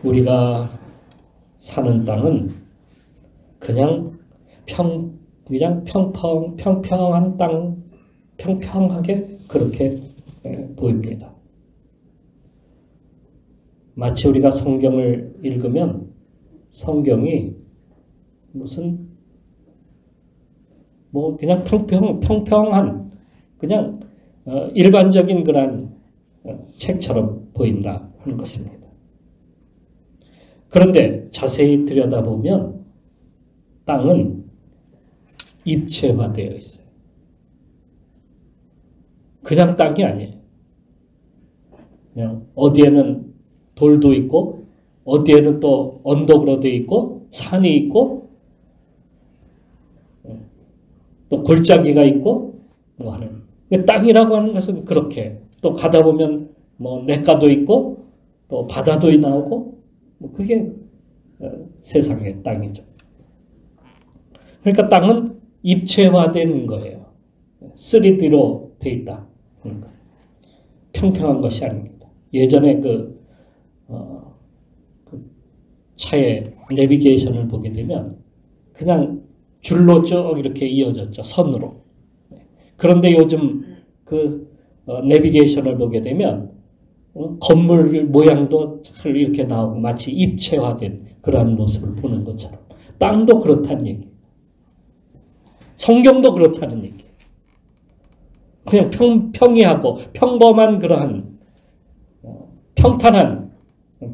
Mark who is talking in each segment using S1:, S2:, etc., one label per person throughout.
S1: 우리가 사는 땅은 그냥 평평한 땅, 평평하게 그렇게 보입니다. 마치 우리가 성경을 읽으면 성경이 무슨 그냥 평평한 그냥 일반적인 그런 책처럼 보인다 하는 것입니다. 그런데 자세히 들여다보면 땅은 입체화되어 있어요. 그냥 땅이 아니에요. 그냥 어디에는 돌도 있고 어디에는 또 언덕으로 되어 있고 산이 있고 또 골짜기가 있고 하는 땅이라고 하는 것은 그렇게 또 가다 보면 냇가도 있고 또 바다도 나오고 그게 세상의 땅이죠. 그러니까 땅은 입체화된 거예요. 3D로 돼 있다. 평평한 것이 아닙니다. 예전에 그 차의 내비게이션을 보게 되면 그냥 줄로 쭉 이렇게 이어졌죠. 선으로. 그런데 요즘 그 내비게이션을 보게 되면 건물 모양도 잘 이렇게 나오고 마치 입체화된 그러한 모습을 보는 것처럼 땅도 그렇다는 얘기예요. 성경도 그렇다는 얘기예요. 그냥 평이하고 평범한 그러한 평탄한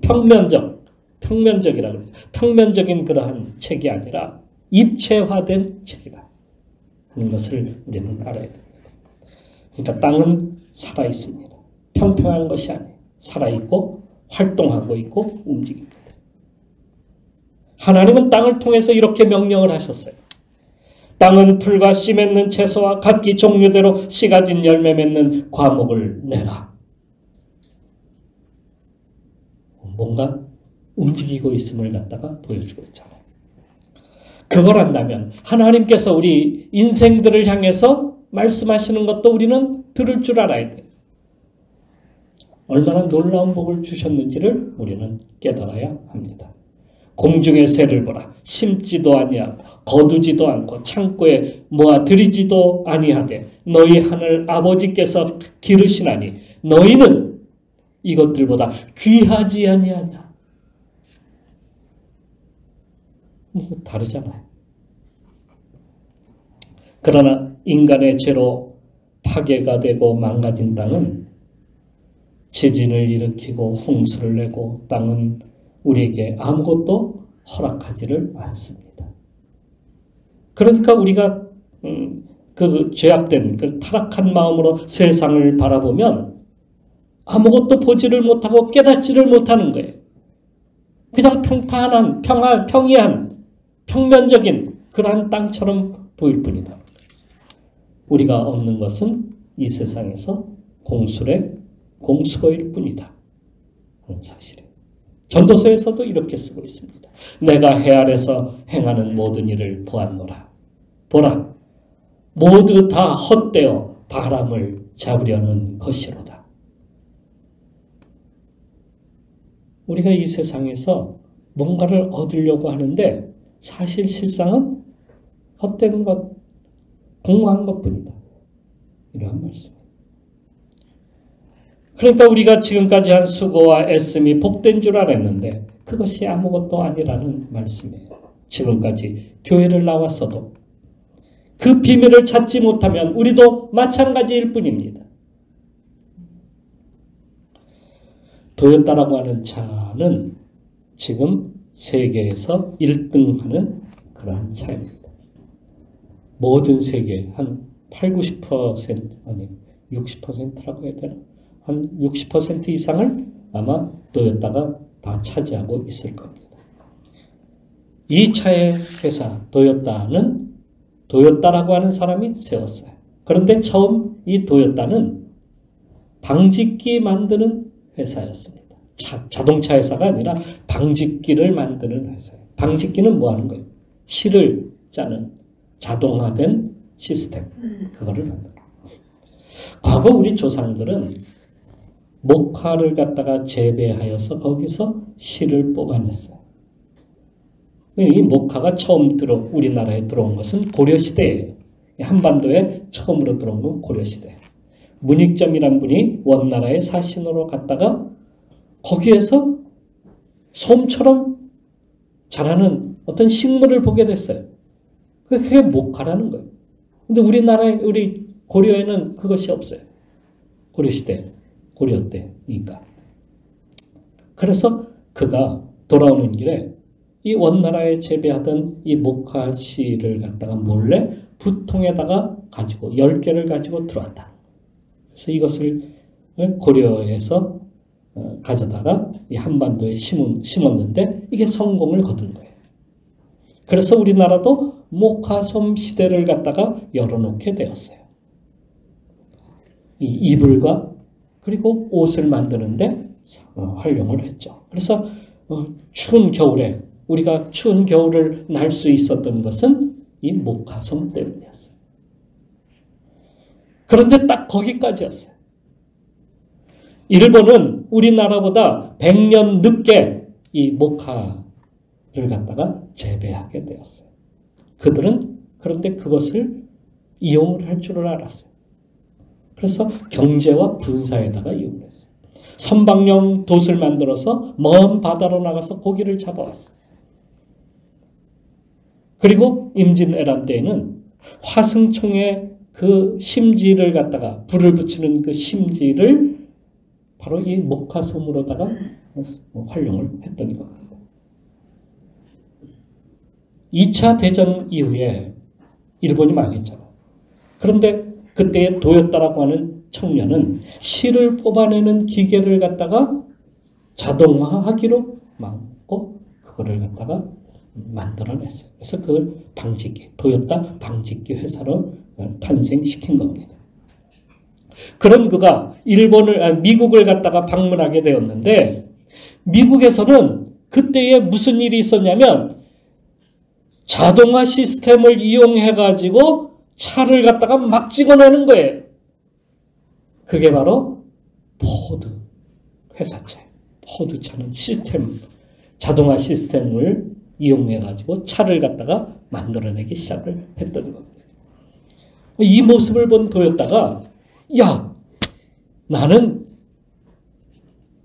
S1: 평면적이라 그러죠. 평면적인 그러한 책이 아니라 입체화된 책이다 하는 것을 우리는 알아야 됩니다. 그러니까 땅은 살아있습니다. 평평한 것이 아니에요. 살아있고 활동하고 있고 움직입니다. 하나님은 땅을 통해서 이렇게 명령을 하셨어요. 땅은 풀과 씨 맺는 채소와 각기 종류대로 씨 가진 열매 맺는 과목을 내라. 뭔가 움직이고 있음을 갖다가 보여주고 있잖아요. 그걸 한다면 하나님께서 우리 인생들을 향해서 말씀하시는 것도 우리는 들을 줄 알아야 돼요. 얼마나 놀라운 복을 주셨는지를 우리는 깨달아야 합니다. 공중의 새를 보라. 심지도 아니하고 거두지도 않고 창고에 모아들이지도 아니하되 너희 하늘 아버지께서 기르시나니 너희는 이것들보다 귀하지 아니하냐. 다르잖아요. 그러나 인간의 죄로 파괴가 되고 망가진 땅은 지진을 일으키고 홍수를 내고 땅은 우리에게 아무것도 허락하지를 않습니다. 그러니까 우리가 그 죄악된 그 타락한 마음으로 세상을 바라보면 아무것도 보지를 못하고 깨닫지를 못하는 거예요. 그냥 평탄한, 평이한, 평면적인 그러한 땅처럼 보일 뿐이다. 우리가 얻는 것은 이 세상에서 공수거일 뿐이다 하는 사실이에요. 전도서에서도 이렇게 쓰고 있습니다. 내가 해 아래서 행하는 모든 일을 보았노라. 보라, 모두 다 헛되어 바람을 잡으려는 것이로다. 우리가 이 세상에서 뭔가를 얻으려고 하는데 사실 실상은 헛된 것, 공허한 것뿐이다. 이러한 말씀입니다. 그러니까 우리가 지금까지 한 수고와 애씀이 복된 줄 알았는데 그것이 아무것도 아니라는 말씀이에요. 지금까지 교회를 나왔어도 그 비밀을 찾지 못하면 우리도 마찬가지일 뿐입니다. 도요타라고 하는 차는 지금 세계에서 1등하는 그러한 차입니다. 모든 세계 한 80-90% 아니 60%라고 해야 되나? 한 60% 이상을 아마 도요타가 다 차지하고 있을 겁니다. 이 차의 회사 도요타는 도요타라고 하는 사람이 세웠어요. 그런데 처음 이 도요타는 방직기 만드는 회사였습니다. 자동차 회사가 아니라 방직기를 만드는 회사예요. 방직기는 뭐 하는 거예요? 실을 짜는 자동화된 시스템. 그거를 만들어요. 과거 우리 조상들은 목화를 갖다가 재배하여서 거기서 실을 뽑아냈어요. 이 목화가 처음 우리나라에 들어온 것은 고려시대예요. 한반도에 처음으로 들어온 건 고려시대. 문익점이란 분이 원나라의 사신으로 갔다가 거기에서 솜처럼 자라는 어떤 식물을 보게 됐어요. 그게 목화라는 거예요. 근데 우리 고려에는 그것이 없어요. 고려시대, 고려 때니까. 그래서 그가 돌아오는 길에 이 원나라에 재배하던 이 목화씨를 갖다가 몰래 부통에다가 가지고 10개를 가지고 들어왔다. 그래서 이것을 고려에서 가져다가 이 한반도에 심었는데 이게 성공을 거둔 거예요. 그래서 우리나라도 목화솜 시대를 갖다가 열어놓게 되었어요. 이 이불과 그리고 옷을 만드는데 활용을 했죠. 그래서 추운 겨울에 우리가 추운 겨울을 날 수 있었던 것은 이 목화솜 때문이었어요. 그런데 딱 거기까지였어요. 일본은 우리나라보다 100년 늦게 이 목화를 갖다가 재배하게 되었어요. 그들은 그런데 그것을 이용을 할 줄을 알았어요. 그래서 경제와 군사에다가 이용을 했어요. 선박용 돛을 만들어서 먼 바다로 나가서 고기를 잡아왔어요. 그리고 임진왜란 때에는 화승총의 그 심지를 갖다가 불을 붙이는 그 심지를 바로 이 목화솜으로다가 활용을 했던 겁니다. 2차 대전 이후에 일본이 망했잖아. 그런데 그때의 도요타라고 하는 청년은 실을 뽑아내는 기계를 갖다가 자동화하기로 막고 그거를 갖다가 만들어냈어요. 그래서 그걸 방직기, 도요타 방직기 회사로 탄생시킨 겁니다. 그런 그가 미국을 갖다가 방문하게 되었는데 미국에서는 그때에 무슨 일이 있었냐면 자동화 시스템을 이용해가지고 차를 갖다가 막 찍어내는 거예요. 그게 바로 포드 회사체. 포드 차는 자동화 시스템을 이용해가지고 차를 갖다가 만들어내기 시작을 했던 겁니다. 이 모습을 본 도요타가 야, 나는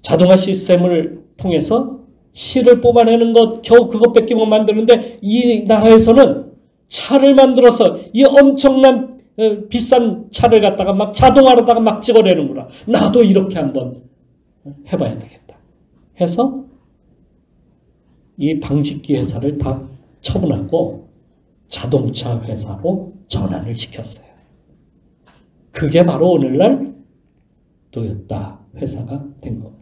S1: 자동화 시스템을 통해서 실을 뽑아내는 것 겨우 그것밖에 못 만드는데 이 나라에서는 차를 만들어서 이 엄청난 비싼 차를 갖다가 막 자동화로다가 막 찍어내는구나. 나도 이렇게 한번 해봐야 되겠다. 해서 이 방직기 회사를 다 처분하고 자동차 회사로 전환을 시켰어요. 그게 바로 오늘날 도요타 회사가 된 겁니다.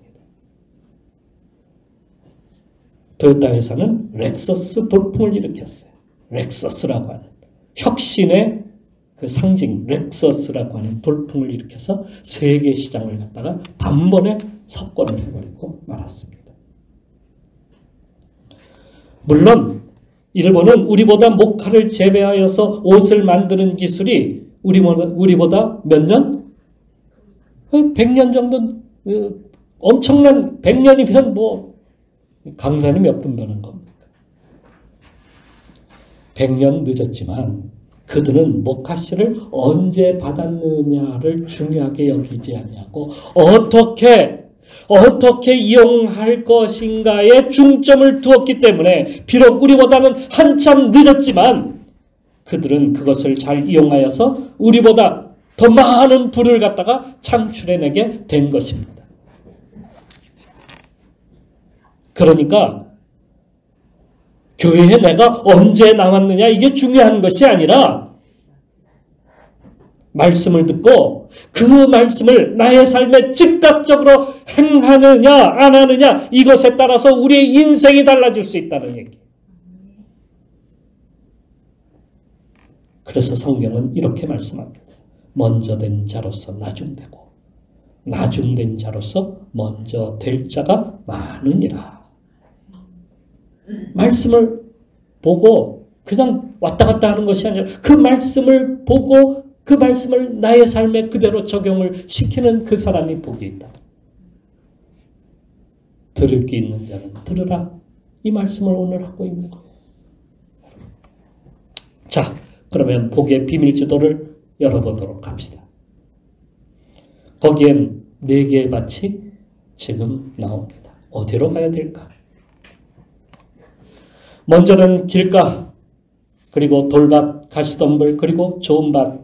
S1: 도요타 회사는 렉서스 돌풍을 일으켰어요. 렉서스라고 하는 혁신의 그 상징 렉서스라고 하는 돌풍을 일으켜서 세계 시장을 갖다가 단번에 석권을 해버리고 말았습니다. 물론 일본은 우리보다 목화를 재배하여서 옷을 만드는 기술이 우리보다 몇 년? 100년 정도 엄청난 100년이면 뭐 강산이 몇 분 되는 겁니까? 100년 늦었지만 그들은 목화씨를 언제 받았느냐를 중요하게 여기지 않냐고 어떻게 이용할 것인가에 중점을 두었기 때문에 비록 우리보다는 한참 늦었지만 그들은 그것을 잘 이용하여서 우리보다 더 많은 부를 갖다가 창출해내게 된 것입니다. 그러니까 교회에 내가 언제 나왔느냐 이게 중요한 것이 아니라 말씀을 듣고 그 말씀을 나의 삶에 즉각적으로 행하느냐 안 하느냐 이것에 따라서 우리의 인생이 달라질 수 있다는 얘기. 그래서 성경은 이렇게 말씀합니다. 먼저 된 자로서 나중되고 나중된 자로서 먼저 될 자가 많으니라. 말씀을 보고 그냥 왔다 갔다 하는 것이 아니라 그 말씀을 보고 그 말씀을 나의 삶에 그대로 적용을 시키는 그 사람이 복이 있다. 들을 게 있는 자는 들으라. 이 말씀을 오늘 하고 있는 거예요. 자, 그러면 복의 비밀지도를 열어보도록 합시다. 거기엔 4개의 밭이 지금 나옵니다. 어디로 가야 될까? 먼저는 길가, 그리고 돌밭, 가시덤불, 그리고 좋은 밭,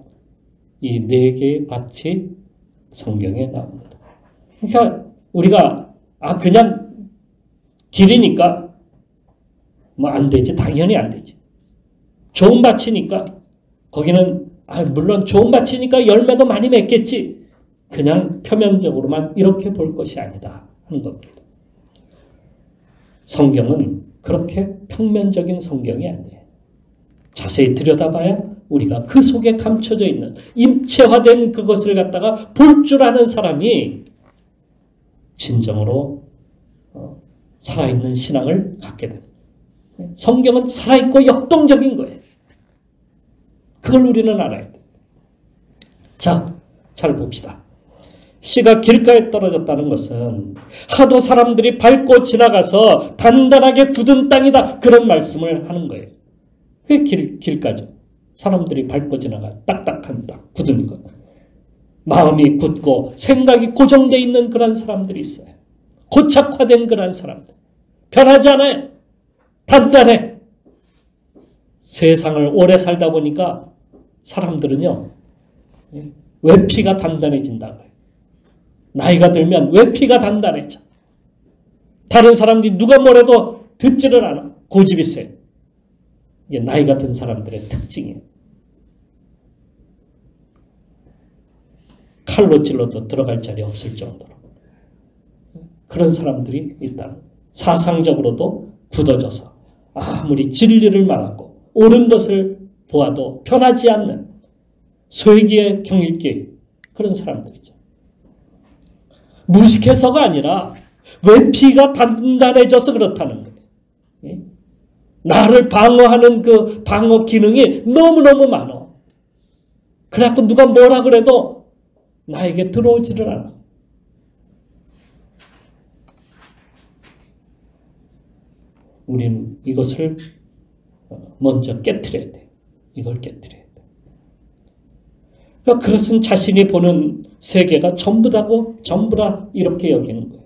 S1: 이 4개의 밭이 성경에 나옵니다. 그러니까 우리가 그냥 길이니까 뭐 안 되지. 당연히 안 되지. 좋은 밭이니까 거기는 물론 좋은 밭이니까 열매도 많이 맺겠지. 그냥 표면적으로만 이렇게 볼 것이 아니다 하는 겁니다. 성경은 그렇게 평면적인 성경이 아니에요. 자세히 들여다봐야 우리가 그 속에 감춰져 있는 입체화된 그것을 갖다가 볼 줄 아는 사람이 진정으로 살아있는 신앙을 갖게 됩니다. 성경은 살아있고 역동적인 거예요. 그걸 우리는 알아야 돼요. 자, 잘 봅시다. 씨가 길가에 떨어졌다는 것은 하도 사람들이 밟고 지나가서 단단하게 굳은 땅이다. 그런 말씀을 하는 거예요. 그게 길가죠. 사람들이 밟고 지나가 딱딱한 땅, 굳은 것. 마음이 굳고 생각이 고정되어 있는 그런 사람들이 있어요. 고착화된 그런 사람들. 변하지 않아요. 단단해. 세상을 오래 살다 보니까 사람들은요. 외피가 단단해진다고 해요. 나이가 들면 외피가 단단해져. 다른 사람들이 누가 뭐래도 듣지를 않아. 고집이 세. 이게 나이가 든 사람들의 특징이에요. 칼로 찔러도 들어갈 자리 없을 정도로. 그런 사람들이 있다. 사상적으로도 굳어져서 아무리 진리를 말하고 옳은 것을 보아도 변하지 않는 쇠기의 경일기 그런 사람들이죠. 무식해서가 아니라 외피가 단단해져서 그렇다는 거예요. 나를 방어하는 그 방어 기능이 너무너무 많아. 그래갖고 누가 뭐라 그래도 나에게 들어오지를 않아. 우리는 이것을 먼저 깨트려야 돼. 이걸 깨트려야 돼. 그러니까 그것은 자신이 보는 세계가 전부라 이렇게 여기는 거예요.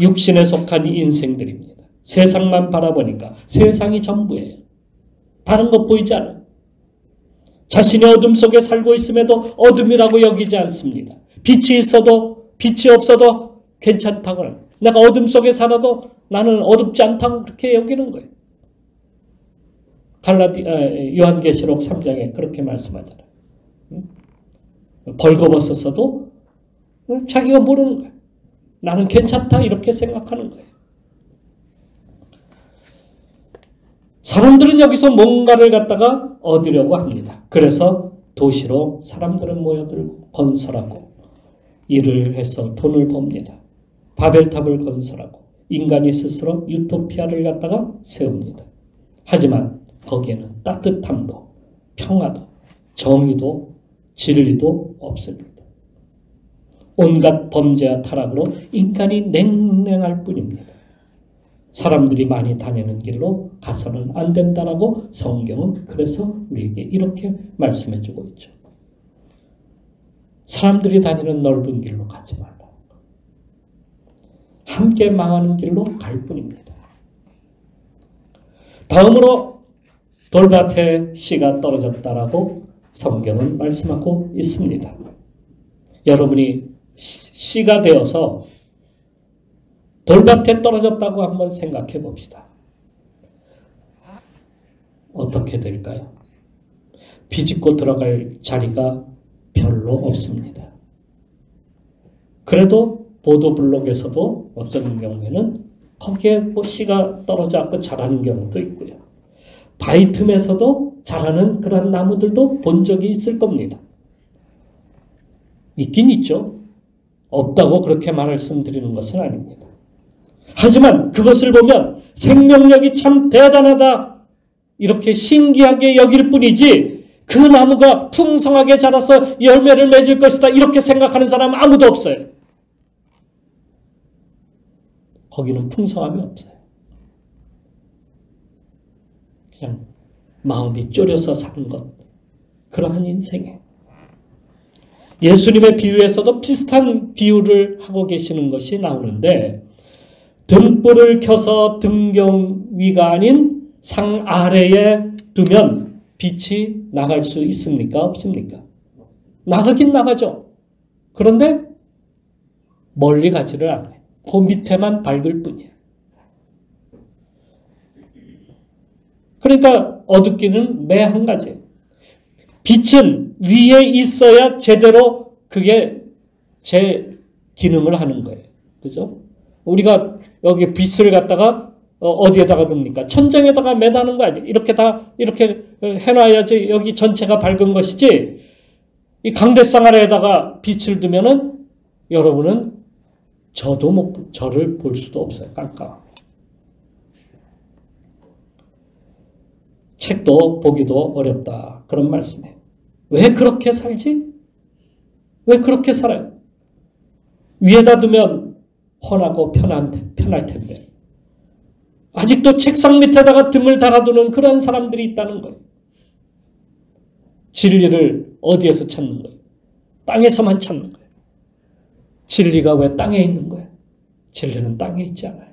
S1: 육신에 속한 인생들입니다. 세상만 바라보니까 세상이 전부예요. 다른 거 보이지 않아요. 자신이 어둠 속에 살고 있음에도 어둠이라고 여기지 않습니다. 빛이 있어도 빛이 없어도 괜찮다고 해요. 내가 어둠 속에 살아도 나는 어둡지 않다고 그렇게 여기는 거예요. 요한계시록 3장에 그렇게 말씀하잖아요. 벌거벗었어도 자기가 모르는 거예요. 나는 괜찮다 이렇게 생각하는 거예요. 사람들은 여기서 뭔가를 갖다가 얻으려고 합니다. 그래서 도시로 사람들은 모여들고 건설하고 일을 해서 돈을 법니다. 바벨탑을 건설하고 인간이 스스로 유토피아를 갖다가 세웁니다. 하지만 거기에는 따뜻함도 평화도 정의도 진리도 없습니다. 온갖 범죄와 타락으로 인간이 냉랭할 뿐입니다. 사람들이 많이 다니는 길로 가서는 안 된다라고 성경은 그래서 우리에게 이렇게 말씀해 주고 있죠. 사람들이 다니는 넓은 길로 가지 말라. 함께 망하는 길로 갈 뿐입니다. 다음으로 돌밭에 씨가 떨어졌다라고 성경은 말씀하고 있습니다. 여러분이 씨가 되어서 돌밭에 떨어졌다고 한번 생각해 봅시다. 어떻게 될까요? 비집고 들어갈 자리가 별로 없습니다. 그래도 보도블록에서도 어떤 경우에는 거기에 뭐 씨가 떨어져 갖고 자라는 경우도 있고요. 바위 틈에서도 자라는 그런 나무들도 본 적이 있을 겁니다. 있긴 있죠. 없다고 그렇게 말씀드리는 것은 아닙니다. 하지만 그것을 보면 생명력이 참 대단하다 이렇게 신기하게 여길 뿐이지 그 나무가 풍성하게 자라서 열매를 맺을 것이다 이렇게 생각하는 사람은 아무도 없어요. 거기는 풍성함이 없어요. 그냥 마음이 졸여서 사는 것. 그러한 인생에 예수님의 비유에서도 비슷한 비유를 하고 계시는 것이 나오는데 등불을 켜서 등경 위가 아닌 상 아래에 두면 빛이 나갈 수 있습니까? 없습니까? 나가긴 나가죠. 그런데 멀리 가지를 않아요. 그 밑에만 밝을 뿐이에요. 그러니까 어둡기는 매 한 가지. 빛은 위에 있어야 제대로 그게 제 기능을 하는 거예요. 그죠? 우리가 여기 빛을 갖다가 어디에다가 둡니까? 천장에다가 매다는 거 아니에요. 이렇게 다 이렇게 해놔야지 여기 전체가 밝은 것이지. 이 강대상 아래에다가 빛을 두면은 여러분은 저를 볼 수도 없어요. 깜깜. 책도 보기도 어렵다. 그런 말씀이에요. 왜 그렇게 살지? 왜 그렇게 살아요? 위에다 두면 훤하고 편할 텐데. 아직도 책상 밑에다가 등을 달아두는 그런 사람들이 있다는 거예요. 진리를 어디에서 찾는 거예요? 땅에서만 찾는 거예요. 진리가 왜 땅에 있는 거예요? 진리는 땅에 있지 않아요.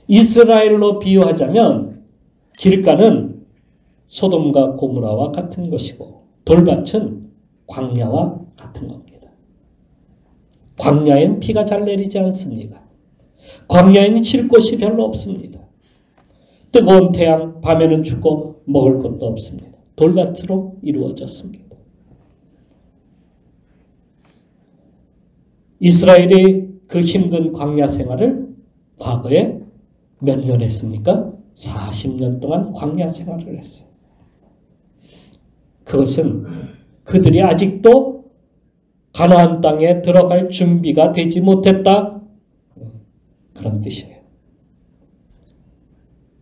S1: 이스라엘로 비유하자면 길가는 소돔과 고모라와 같은 것이고 돌밭은 광야와 같은 겁니다. 광야엔 비가 잘 내리지 않습니다. 광야에는 쉴 곳이 별로 없습니다. 뜨거운 태양, 밤에는 춥고 먹을 것도 없습니다. 돌밭으로 이루어졌습니다. 이스라엘이 그 힘든 광야 생활을 과거에 몇 년 했습니까? 40년 동안 광야 생활을 했어요. 그것은 그들이 아직도 가나안 땅에 들어갈 준비가 되지 못했다. 그런 뜻이에요.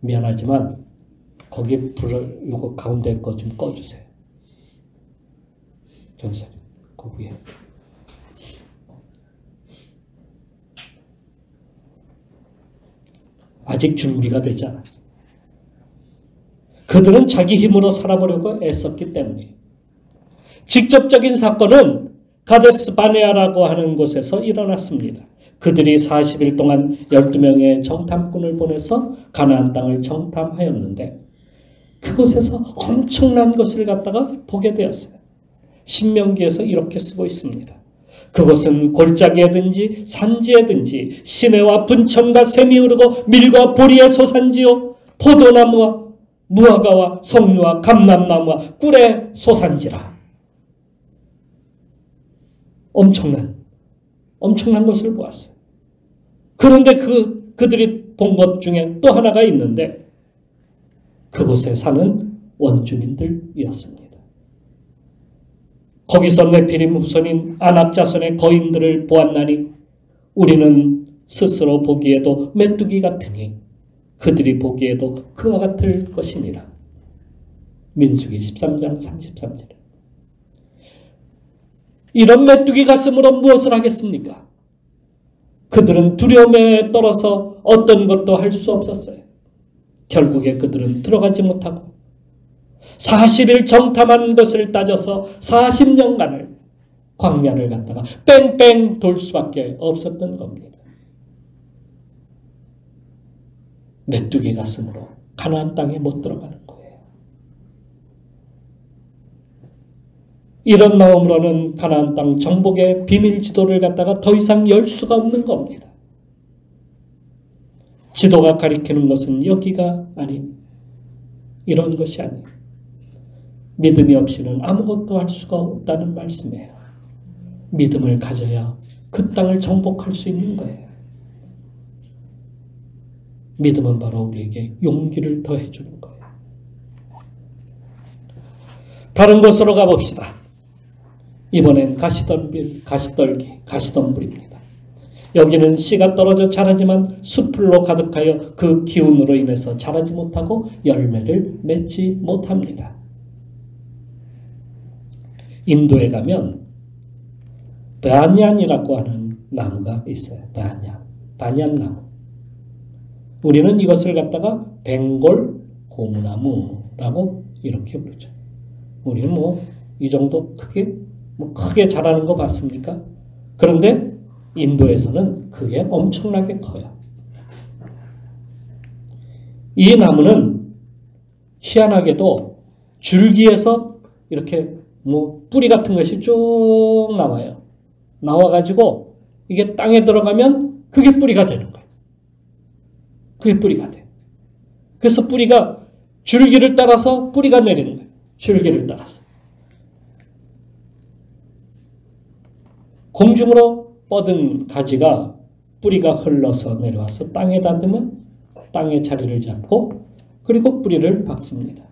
S1: 미안하지만 거기 불을 요거 가운데 거 좀 꺼주세요. 전사님, 그 위에. 아직 준비가 되지 않았어요. 그들은 자기 힘으로 살아보려고 애썼기 때문에. 직접적인 사건은 가데스 바네아라고 하는 곳에서 일어났습니다. 그들이 40일 동안 12명의 정탐꾼을 보내서 가나안 땅을 정탐하였는데 그곳에서 엄청난 것을 갖다가 보게 되었어요. 신명기에서 이렇게 쓰고 있습니다. 그곳은 골짜기에든지 산지에든지 시내와 분천과 샘이 흐르고 밀과 보리의 소산지요 포도나무와 무화과와 석류와 감람나무와 꿀의 소산지라. 엄청난 것을 보았어요. 그런데 그들이 본 것 중에 또 하나가 있는데 그곳에 사는 원주민들이었습니다. 거기서 네피림 후손인 아낙 자손의 거인들을 보았나니 우리는 스스로 보기에도 메뚜기 같으니 그들이 보기에도 그와 같을 것이니라. 민수기 13장 33절. 이런 메뚜기 가슴으로 무엇을 하겠습니까? 그들은 두려움에 떨어서 어떤 것도 할 수 없었어요. 결국에 그들은 들어가지 못하고 40일 정탐한 것을 따져서 40년간을 광야를 갔다가 뺑뺑 돌 수밖에 없었던 겁니다. 메뚜기 가슴으로 가나안 땅에 못 들어가는 거예요. 이런 마음으로는 가나안 땅 정복의 비밀 지도를 갖다가 더 이상 열 수가 없는 겁니다. 지도가 가리키는 것은 여기가 아닌 이런 것이 아니에요. 믿음이 없이는 아무것도 할 수가 없다는 말씀이에요. 믿음을 가져야 그 땅을 정복할 수 있는 거예요. 믿음은 바로 우리에게 용기를 더해 주는 거예요. 다른 곳으로 가봅시다. 이번엔 가시덤불입니다. 여기는 씨가 떨어져 자라지만 수풀로 가득하여 그 기운으로 인해서 자라지 못하고 열매를 맺지 못합니다. 인도에 가면 바냔이라고 하는 나무가 있어요. 바냔. 반얀나무. 우리는 이것을 갖다가 벵골 고무나무라고 이렇게 부르죠. 우리는 뭐 이 정도 크게 자라는 거 봤습니까? 그런데 인도에서는 그게 엄청나게 커요. 이 나무는 희한하게도 줄기에서 이렇게 뭐 뿌리 같은 것이 쭉 나와요. 나와가지고 이게 땅에 들어가면 그게 뿌리가 되는 거예요. 그게 뿌리가 돼. 그래서 뿌리가 줄기를 따라서 뿌리가 내리는 거예요. 줄기를 따라서. 공중으로 뻗은 가지가 뿌리가 흘러서 내려와서 땅에 닿으면 땅에 자리를 잡고 그리고 뿌리를 박습니다.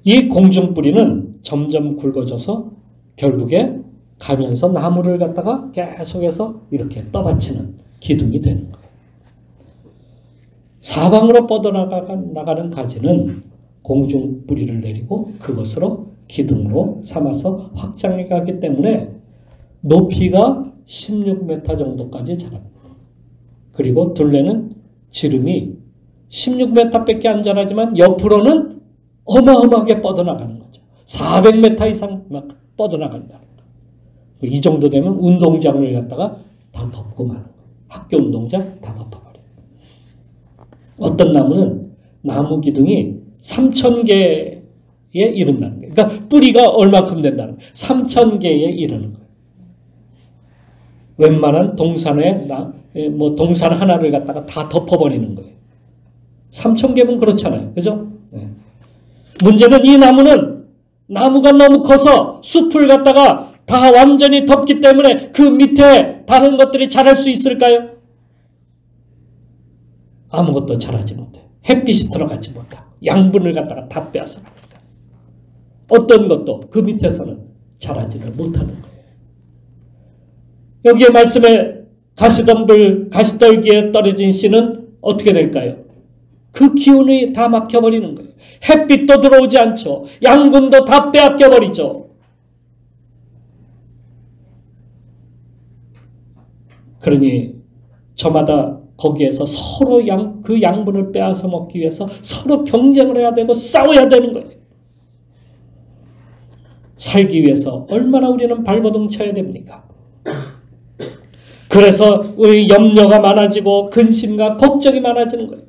S1: 이 공중 뿌리는 점점 굵어져서 결국에 가면서 나무를 갖다가 계속해서 이렇게 떠받치는 기둥이 되는 거예요. 사방으로 뻗어나가는 가지는 공중 뿌리를 내리고 그것으로 기둥으로 삼아서 확장해 가기 때문에 높이가 16m 정도까지 자랍니다. 그리고 둘레는 지름이 16m밖에 안 자라지만 옆으로는 어마어마하게 뻗어나가는 거죠. 400m 이상 막 뻗어나간다는 거예요. 이 정도 되면 운동장을 갖다가 다 덮고 마는 거예요. 학교 운동장 다 덮어버려요. 어떤 나무는 나무 기둥이 3000개에 이른다는 거예요. 그러니까 뿌리가 얼마큼 된다는 거예요. 3000개에 이르는 거예요. 웬만한 동산에 동산 하나를 갖다가 다 덮어버리는 거예요. 3000개면 그렇잖아요. 그죠? 네. 문제는 이 나무는 나무가 너무 커서 숲을 갖다가 다 완전히 덮기 때문에 그 밑에 다른 것들이 자랄 수 있을까요? 아무것도 자라지 못해요. 햇빛이 들어가지 못하고 양분을 갖다가 다 빼앗아 가니까 어떤 것도 그 밑에서는 자라지를 못하는 거예요. 여기에 말씀에 가시떨기에 떨어진 씨는 어떻게 될까요? 그 기운이 다 막혀버리는 거예요. 햇빛도 들어오지 않죠. 양분도 다 빼앗겨버리죠. 그러니 저마다 거기에서 서로 그 양분을 빼앗아 먹기 위해서 서로 경쟁을 해야 되고 싸워야 되는 거예요. 살기 위해서 얼마나 우리는 발버둥 쳐야 됩니까? 그래서 우리 염려가 많아지고 근심과 걱정이 많아지는 거예요.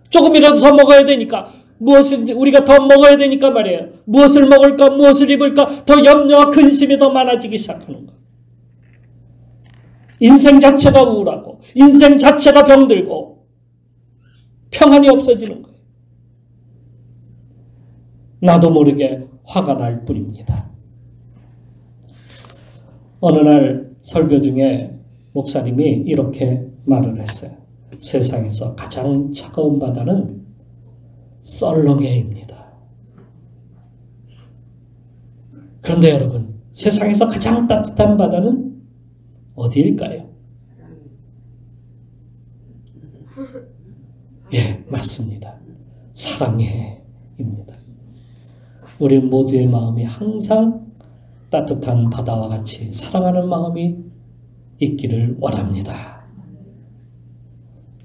S1: 조금이라도 더 먹어야 되니까 무엇을 우리가 더 먹어야 되니까 말이에요. 무엇을 먹을까 무엇을 입을까 더 염려와 근심이 더 많아지기 시작하는 거예요. 인생 자체가 우울하고 인생 자체가 병들고 평안이 없어지는 거예요. 나도 모르게 화가 날 뿐입니다. 어느 날 설교 중에 목사님이 이렇게 말을 했어요. 세상에서 가장 차가운 바다는 썰렁해입니다. 그런데 여러분, 세상에서 가장 따뜻한 바다는 어디일까요? 예, 맞습니다. 사랑해입니다. 우리 모두의 마음이 항상 따뜻한 바다와 같이 사랑하는 마음이 있기를 원합니다.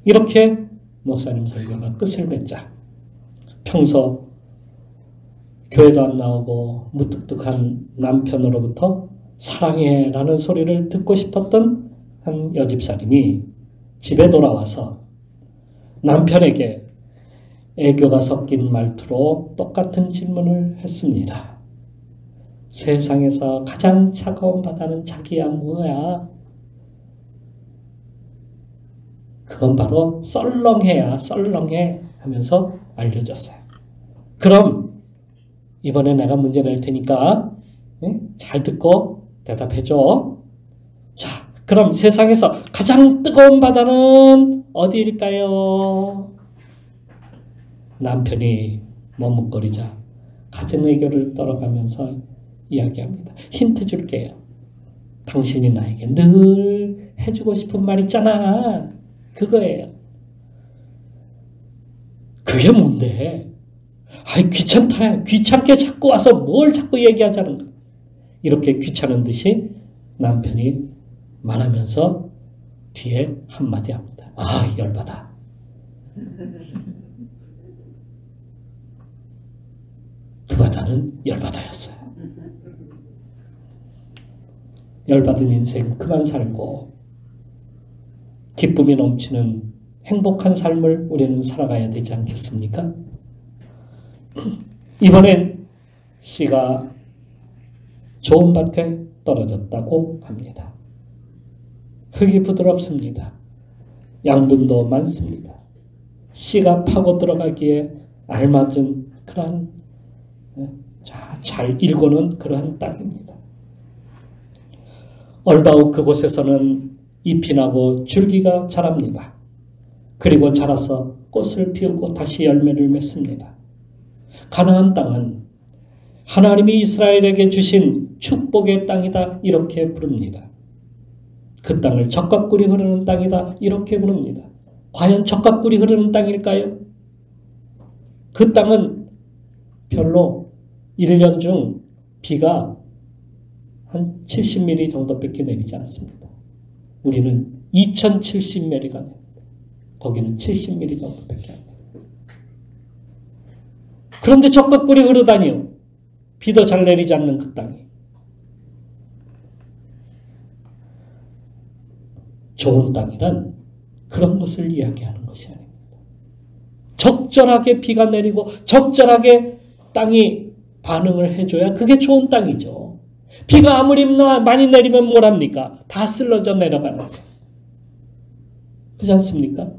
S1: 이렇게 목사님 설교가 끝을 맺자 평소 교회도 안 나오고 무뚝뚝한 남편으로부터 사랑해 라는 소리를 듣고 싶었던 한 여집사님이 집에 돌아와서 남편에게 애교가 섞인 말투로 똑같은 질문을 했습니다. 세상에서 가장 차가운 바다는 자기야 뭐야? 그건 바로 썰렁해야 썰렁해 하면서 알려줬어요. 그럼 이번에 내가 문제 낼 테니까 잘 듣고 대답해줘. 자, 그럼 세상에서 가장 뜨거운 바다는 어디일까요? 남편이 머뭇거리자 갖은 애교를 떨어가면서 이야기합니다. 힌트 줄게요. 당신이 나에게 늘 해주고 싶은 말 있잖아. 그거예요. 그게 뭔데? 아이 귀찮다. 귀찮게 자꾸 와서 뭘 자꾸 얘기하자는 거야. 이렇게 귀찮은 듯이 남편이 말하면서 뒤에 한마디 합니다. 아, 열받아. 그 바다는 열바다였어요. 열받은 인생 그만 살고 기쁨이 넘치는 행복한 삶을 우리는 살아가야 되지 않겠습니까? 이번엔 씨가 좋은 밭에 떨어졌다고 합니다. 흙이 부드럽습니다. 양분도 많습니다. 씨가 파고 들어가기에 알맞은 그러한 잘 일궈놓은 그러한 땅입니다. 얼바욱 그곳에서는 잎이 나고 줄기가 자랍니다. 그리고 자라서 꽃을 피우고 다시 열매를 맺습니다. 가나안 땅은 하나님이 이스라엘에게 주신 축복의 땅이다 이렇게 부릅니다. 그 땅을 젖과 꿀이 흐르는 땅이다 이렇게 부릅니다. 과연 젖과 꿀이 흐르는 땅일까요? 그 땅은 별로 1년 중 비가 한 70mm 정도밖에 내리지 않습니다. 우리는 2070mm가 냅니다. 거기는 70mm 정도밖에 안 돼요. 그런데 젖과 꿀이 흐르다니요. 비도 잘 내리지 않는 그 땅이. 좋은 땅이란 그런 것을 이야기하는 것이 아닙니다. 적절하게 비가 내리고 적절하게 땅이 반응을 해줘야 그게 좋은 땅이죠. 비가 아무리 많이 내리면 뭐랍니까? 다 쓸러져 내려가는 거예요. 그렇지 않습니까?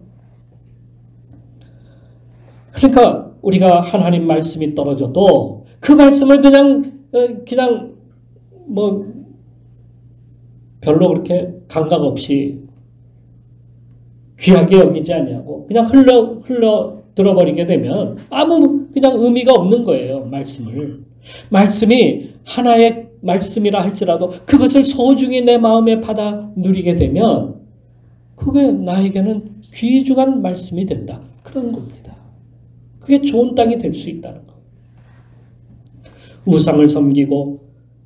S1: 그러니까 우리가 하나님 말씀이 떨어져도 그 말씀을 그냥 뭐 별로 그렇게 감각 없이 귀하게 여기지 아니하고 그냥 흘러 들어버리게 되면 아무 그냥 의미가 없는 거예요. 말씀이 하나의 말씀이라 할지라도 그것을 소중히 내 마음에 받아 누리게 되면 그게 나에게는 귀중한 말씀이 된다. 그런 겁니다. 그게 좋은 땅이 될 수 있다는 거예요. 우상을 섬기고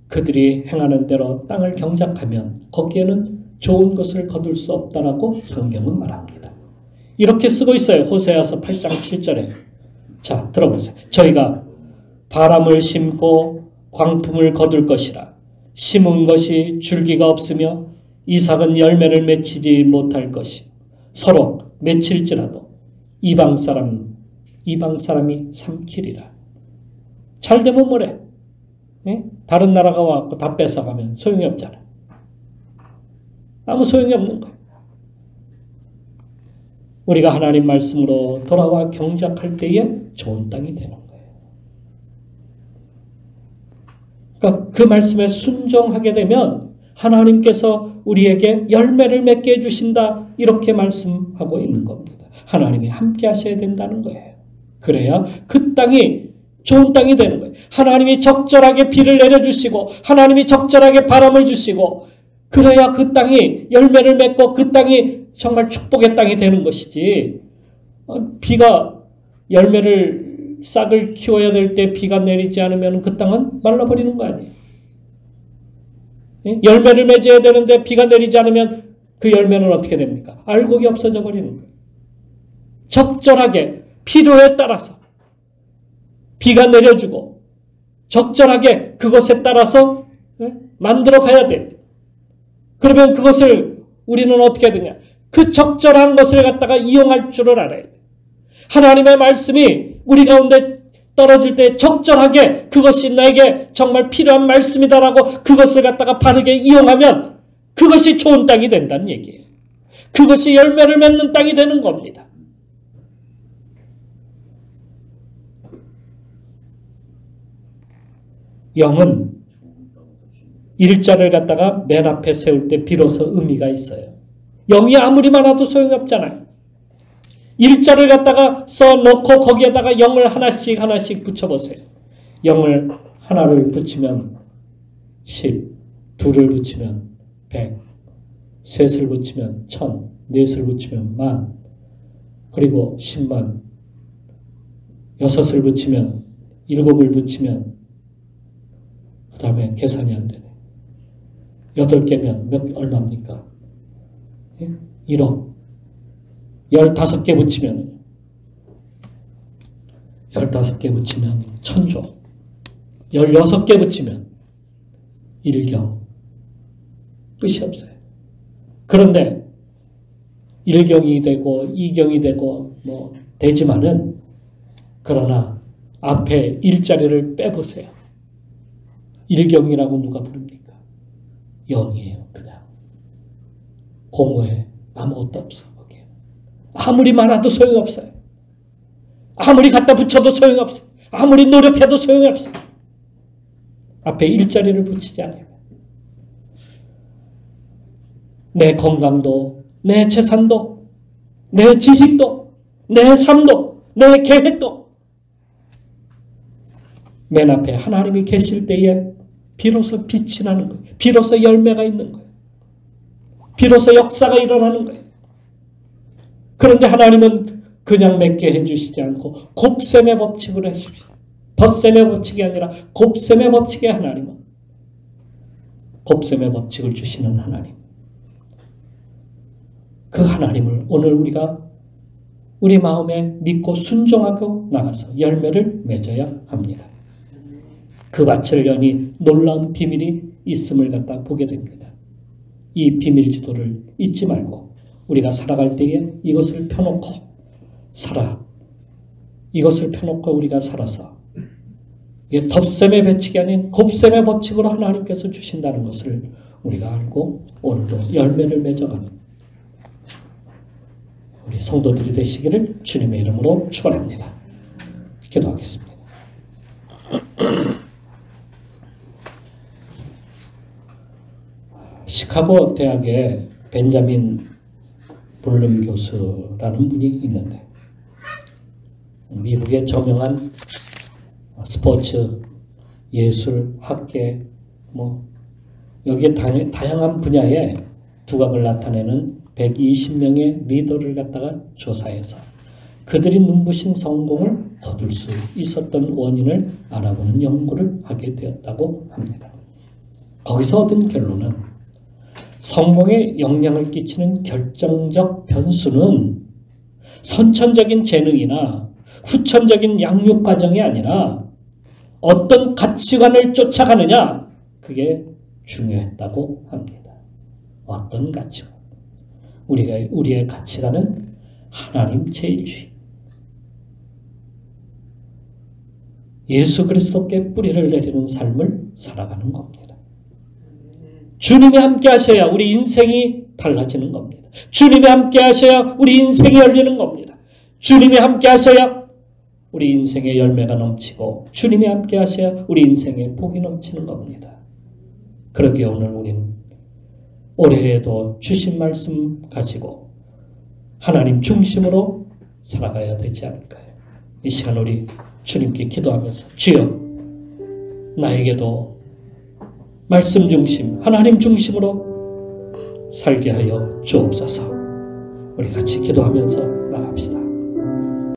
S1: 그들이 행하는 대로 땅을 경작하면 거기에는 좋은 것을 거둘 수 없다라고 성경은 말합니다. 이렇게 쓰고 있어요. 호세아서 8장 7절에. 자, 들어보세요. 저희가 바람을 심고 광풍을 거둘 것이라. 심은 것이 줄기가 없으며 이삭은 열매를 맺히지 못할 것이. 서로 맺힐지라도 이방 사람이 삼키리라. 잘 되면 뭐래? 예? 다른 나라가 와서 다 뺏어가면 소용이 없잖아. 아무 소용이 없는 거예요. 우리가 하나님 말씀으로 돌아와 경작할 때에 좋은 땅이 되는 거예요. 그러니까 그 말씀에 순종하게 되면 하나님께서 우리에게 열매를 맺게 해주신다 이렇게 말씀하고 있는 겁니다. 하나님이 함께 하셔야 된다는 거예요. 그래야 그 땅이 좋은 땅이 되는 거예요. 하나님이 적절하게 비를 내려주시고 하나님이 적절하게 바람을 주시고 그래야 그 땅이 열매를 맺고 그 땅이 정말 축복의 땅이 되는 것이지. 비가 열매를 싹을 키워야 될 때 비가 내리지 않으면 그 땅은 말라버리는 거 아니에요. 열매를 맺어야 되는데 비가 내리지 않으면 그 열매는 어떻게 됩니까? 알곡이 없어져 버리는 거예요. 적절하게 필요에 따라서 비가 내려주고 적절하게 그것에 따라서 만들어 가야 돼요. 그러면 그것을 우리는 어떻게 되냐? 그 적절한 것을 갖다가 이용할 줄을 알아야 돼. 하나님의 말씀이 우리 가운데 떨어질 때 적절하게 그것이 나에게 정말 필요한 말씀이다라고 그것을 갖다가 바르게 이용하면 그것이 좋은 땅이 된다는 얘기예요. 그것이 열매를 맺는 땅이 되는 겁니다. 영은 일자를 갖다가 맨 앞에 세울 때 비로소 의미가 있어요. 영이 아무리 많아도 소용이 없잖아요. 일자를 갖다가 써놓고 거기에다가 영을 하나씩 붙여보세요. 영을 하나를 붙이면 10, 둘을 붙이면 100, 셋을 붙이면 1000, 넷을 붙이면 10,000, 그리고 10만, 6을 붙이면 7을 붙이면 그 다음에 계산이 안 되네. 8개면 얼마입니까? 1억. 15개 붙이면 15개 붙이면 1000조. 16개 붙이면 1경. 끝이 없어요. 그런데 1경이 되고 2경이 되고 뭐 되지만은 그러나 앞에 일자리를 빼보세요. 1경이라고 누가 부릅니까? 0이에요. 그냥. 공허해. 아무것도 없어. 거기에. 아무리 많아도 소용없어요. 아무리 갖다 붙여도 소용없어요. 아무리 노력해도 소용없어요. 앞에 일자리를 붙이지 않아요. 내 건강도, 내 재산도, 내 지식도, 내 삶도, 내 계획도 맨 앞에 하나님이 계실 때에 비로소 빛이 나는 거예요. 비로소 열매가 있는 거예요. 비로소 역사가 일어나는 거예요. 그런데 하나님은 그냥 맺게 해주시지 않고 곱셈의 법칙으로 해주십시오. 덧셈의 법칙이 아니라 곱셈의 법칙의 하나님은 곱셈의 법칙을 주시는 하나님. 그 하나님을 오늘 우리가 우리 마음에 믿고 순종하고 나가서 열매를 맺어야 합니다. 그 밭을 여니 놀라운 비밀이 있음을 갖다 보게 됩니다. 이 비밀 지도를 잊지 말고 우리가 살아갈 때에 이것을 펴놓고 이것을 펴놓고 우리가 살아서 이게 덧셈의 법칙이 아닌 곱셈의 법칙으로 하나님께서 주신다는 것을 우리가 알고 오늘도 열매를 맺어가는 우리 성도들이 되시기를 주님의 이름으로 축원합니다. 기도하겠습니다. 시카고 대학에 벤자민 블룸 교수라는 분이 있는데 미국의 저명한 스포츠, 예술, 학계 여기에 다양한 분야의 두각을 나타내는 120명의 리더를 갖다가 조사해서 그들이 눈부신 성공을 거둘 수 있었던 원인을 알아보는 연구를 하게 되었다고 합니다. 거기서 얻은 결론은 성공에 영향을 끼치는 결정적 변수는 선천적인 재능이나 후천적인 양육 과정이 아니라 어떤 가치관을 쫓아가느냐, 그게 중요했다고 합니다. 어떤 가치관? 우리의 가치관은 하나님 제일주의. 예수 그리스도께 뿌리를 내리는 삶을 살아가는 겁니다. 주님이 함께 하셔야 우리 인생이 달라지는 겁니다. 주님이 함께 하셔야 우리 인생이 열리는 겁니다. 주님이 함께 하셔야 우리 인생의 열매가 넘치고 주님이 함께 하셔야 우리 인생의 복이 넘치는 겁니다. 그러기에 오늘 우리는 올해에도 주신 말씀 가지고 하나님 중심으로 살아가야 되지 않을까요? 이 시간 우리 주님께 기도하면서 주여 나에게도 말씀 중심, 하나님 중심으로 살게 하여 주옵소서. 우리 같이 기도하면서 나갑시다.